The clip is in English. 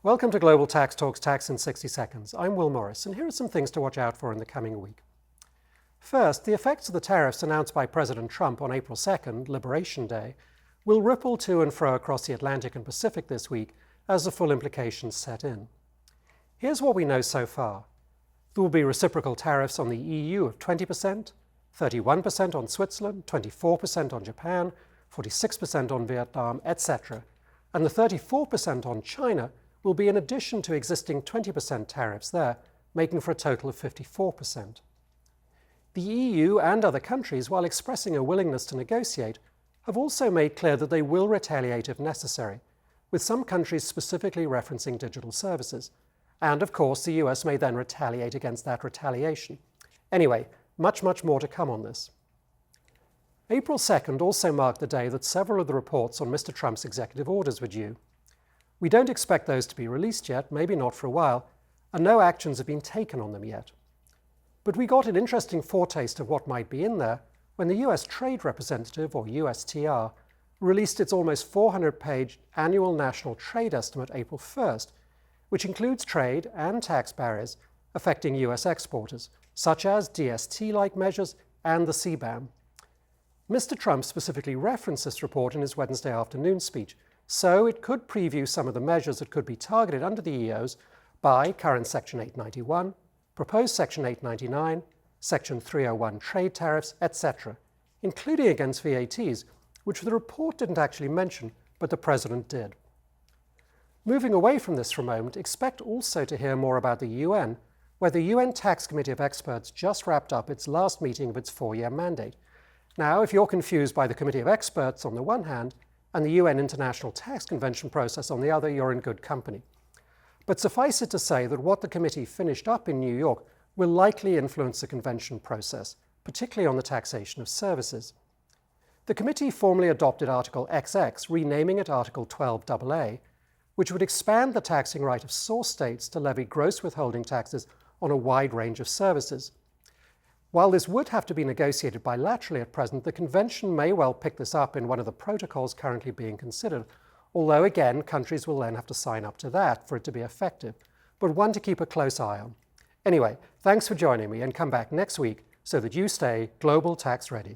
Welcome to Global Tax Talks Tax in 60 Seconds. I'm Will Morris, and here are some things to watch out for in the coming week. First, the effects of the tariffs announced by President Trump on April 2nd, Liberation Day, will ripple to and fro across the Atlantic and Pacific this week as the full implications set in. Here's what we know so far. There will be reciprocal tariffs on the EU of 20%, 31% on Switzerland, 24% on Japan, 46% on Vietnam, etc. And the 34% on China will be in addition to existing 20% tariffs there, making for a total of 54%. The EU and other countries, while expressing a willingness to negotiate, have also made clear that they will retaliate if necessary, with some countries specifically referencing digital services. And of course, the US may then retaliate against that retaliation. Anyway, much more to come on this. April 2nd also marked the day that several of the reports on Mr. Trump's executive orders were due. We don't expect those to be released yet, maybe not for a while, and no actions have been taken on them yet. But we got an interesting foretaste of what might be in there when the US Trade Representative, or USTR, released its almost 400-page annual national trade estimate April 1st, which includes trade and tax barriers affecting US exporters, such as DST-like measures and the CBAM. Mr. Trump specifically referenced this report in his Wednesday afternoon speech, so it could preview some of the measures that could be targeted under the EOs by current Section 891, proposed Section 899, Section 301 trade tariffs, etc., including against VATs, which the report didn't actually mention, but the President did. Moving away from this for a moment, expect also to hear more about the UN, where the UN Tax Committee of Experts just wrapped up its last meeting of its 4-year mandate. Now, if you're confused by the Committee of Experts on the one hand, and the UN International Tax Convention process on the other, you're in good company. But suffice it to say that what the committee finished up in New York will likely influence the convention process, particularly on the taxation of services. The committee formally adopted Article XX, renaming it Article 12AA, which would expand the taxing right of source states to levy gross withholding taxes on a wide range of services. While this would have to be negotiated bilaterally at present, the convention may well pick this up in one of the protocols currently being considered, although again, countries will then have to sign up to that for it to be effective, but one to keep a close eye on. Anyway, thanks for joining me, and come back next week so that you stay global tax ready.